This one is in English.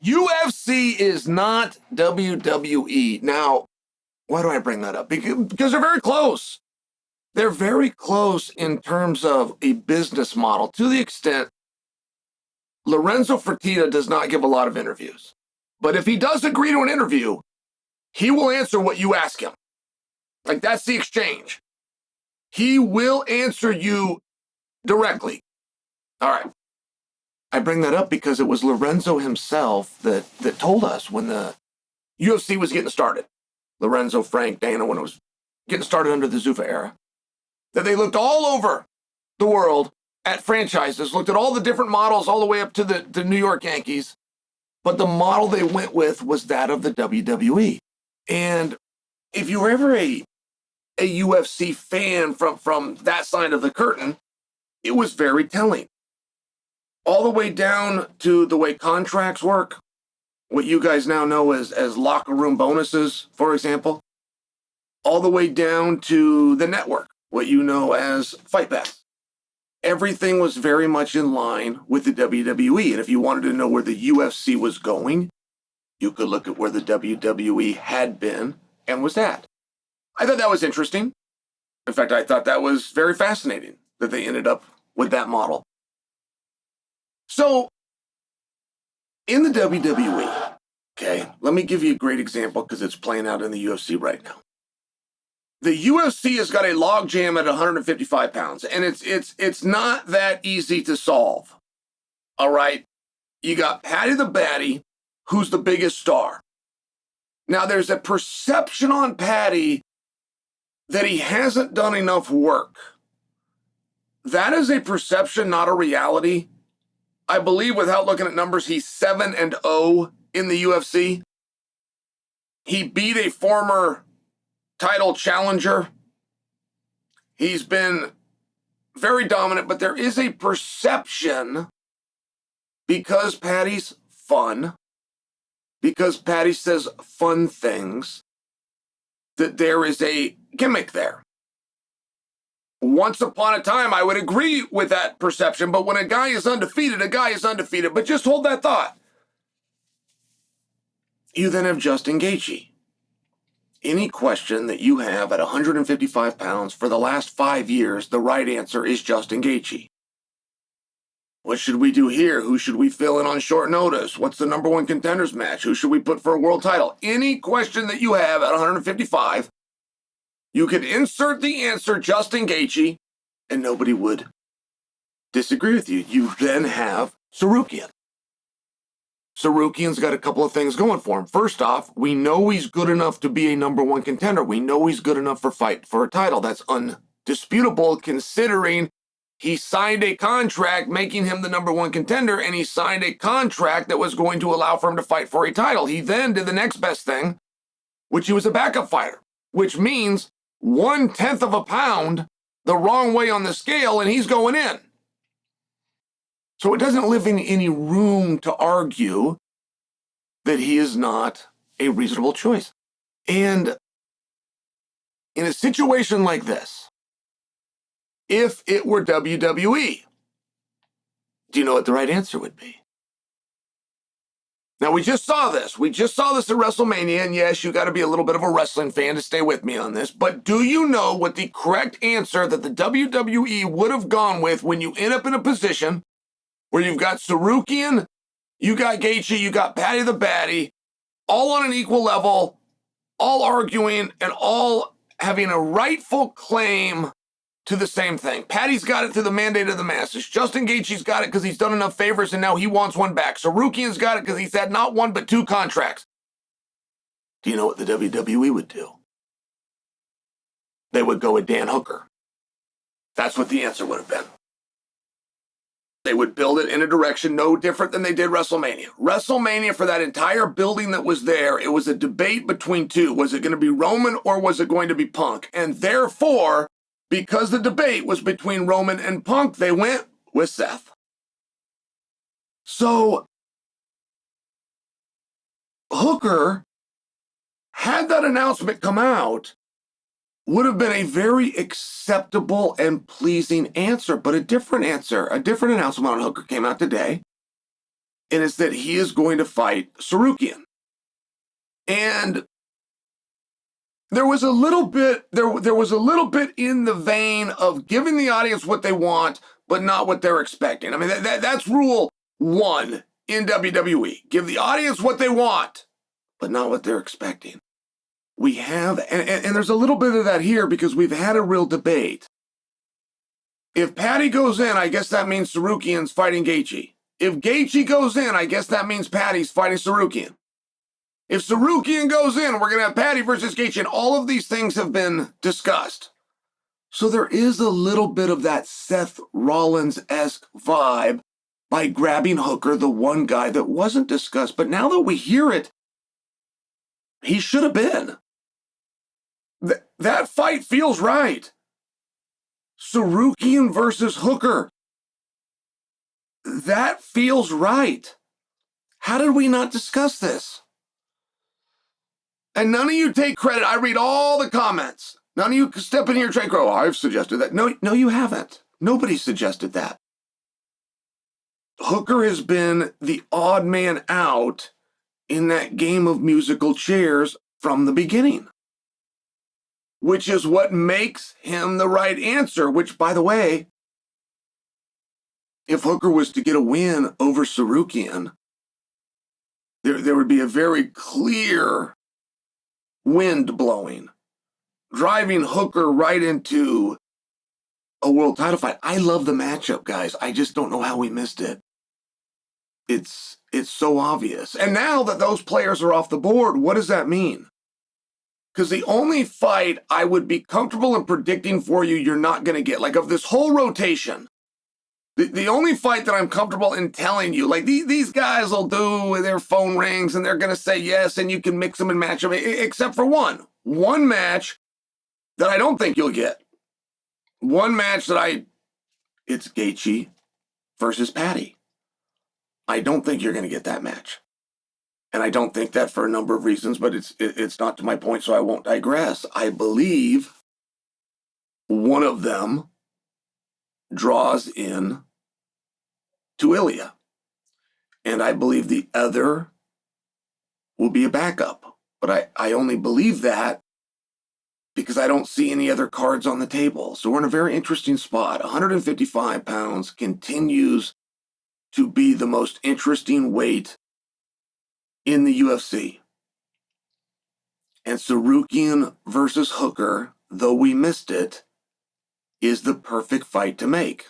UFC is not WWE. Now, why do I bring that up? Because they're very close. They're very close in terms of a business model, to the extent Lorenzo Fertitta does not give a lot of interviews. But if he does agree to an interview, he will answer what you ask him. Like, that's the exchange. He will answer you directly. All right. I bring that up because it was Lorenzo himself that told us when the UFC was getting started. Lorenzo, Frank, Dana, when it was getting started under the Zuffa era, that they looked all over the world at franchises, looked at all the different models all the way up to the New York Yankees, but the model they went with was that of the WWE. And if you were ever a UFC fan from that side of the curtain, it was very telling. All the way down to the way contracts work, what you guys now know as locker room bonuses, for example, all the way down to the network, what you know as Fight Pass. Everything was very much in line with the WWE. And if you wanted to know where the UFC was going, you could look at where the WWE had been and was at. I thought that was interesting. In fact, I thought that was very fascinating that they ended up with that model. So, in the WWE, okay, let me give you a great example because it's playing out in the UFC right now. The UFC has got a logjam at 155 pounds, and it's not that easy to solve. All right? You got Paddy the Baddy, who's the biggest star. Now, there's a perception on Paddy that he hasn't done enough work. That is a perception, not a reality. I believe, without looking at numbers, he's 7-0 in the UFC. He beat a former title challenger. He's been very dominant, but there is a perception, because Paddy's fun, because Paddy says fun things, that there is a gimmick there. Once upon a time, I would agree with that perception, but when a guy is undefeated, a guy is undefeated. But just hold that thought. You then have Justin Gaethje. Any question that you have at 155 pounds for the last 5 years, the right answer is Justin Gaethje. What should we do here? Who should we fill in on short notice? What's the number one contenders match? Who should we put for a world title? Any question that you have at 155, you could insert the answer Justin Gaethje, and nobody would disagree with you. You then have Tsarukyan. Tsarukyan's got a couple of things going for him. First off, we know he's good enough to be a number one contender. We know he's good enough for fight for a title. That's undisputable, considering he signed a contract making him the number one contender, and he signed a contract that was going to allow for him to fight for a title. He then did the next best thing, which he was a backup fighter, which means 1/10 of a pound the wrong way on the scale, and he's going in. So it doesn't leave any room to argue that he is not a reasonable choice. And in a situation like this, if it were WWE, do you know what the right answer would be? Now, we just saw this. We just saw this at WrestleMania, and yes, you got to be a little bit of a wrestling fan to stay with me on this, but do you know what the correct answer that the WWE would have gone with when you end up in a position where you've got Tsarukyan, you got Gaethje, you got Paddy the Baddy, all on an equal level, all arguing and all having a rightful claim to the same thing? Paddy's got it through the mandate of the masses. Justin Gaethje's got it because he's done enough favors and now he wants one back. Tsarukyan's got it because he's had not one but 2 contracts. Do you know what the WWE would do? They would go with Dan Hooker. That's what the answer would have been. They would build it in a direction no different than they did WrestleMania. WrestleMania, for that entire building that was there, it was a debate between two. Was it going to be Roman or was it going to be Punk? And therefore, because the debate was between Roman and Punk, they went with Seth. So, Hooker, had that announcement come out, would have been a very acceptable and pleasing answer, but a different answer, a different announcement on Hooker came out today. and it's that he is going to fight Tsarukyan. And there was a little bit in the vein of giving the audience what they want, but not what they're expecting. I mean, that's rule one in WWE. Give the audience what they want, but not what they're expecting. We have, and there's a little bit of that here because we've had a real debate. If Patty goes in, I guess that means Tsarukyan's fighting Gaethje. If Gaethje goes in, I guess that means Patty's fighting Tsarukyan. If Tsarukyan goes in, we're going to have Patty versus Gaethje, and all of these things have been discussed. So there is a little bit of that Seth Rollins-esque vibe by grabbing Hooker, the one guy that wasn't discussed. But now that we hear it, he should have been. That fight feels right. Tsarukyan versus Hooker. That feels right. How did we not discuss this? And none of you take credit. I read all the comments. None of you step in here and try to go, I've suggested that. No, you haven't. Nobody suggested that. Hooker has been the odd man out in that game of musical chairs from the beginning, which is what makes him the right answer, which, by the way, if Hooker was to get a win over Tsarukyan, there would be a very clear wind blowing, driving Hooker right into a world title fight. I love the matchup, guys. I just don't know how we missed it. It's so obvious. And now that those players are off the board, what does that mean? Because the only fight I would be comfortable in predicting for you you're not going to get, like of this whole rotation, the only fight that I'm comfortable in telling you, like these guys will do their phone rings and they're going to say yes, and you can mix them and match them, except for one match that I don't think you'll get. One match that it's Gaethje versus Patty. I don't think you're going to get that match. And I don't think that for a number of reasons, but it's not to my point, so I won't digress. I believe one of them draws in to Ilya. And I believe the other will be a backup. But I only believe that because I don't see any other cards on the table. So we're in a very interesting spot. 155 pounds continues to be the most interesting weight in the UFC. And Tsarukyan versus Hooker, though we missed it, is the perfect fight to make.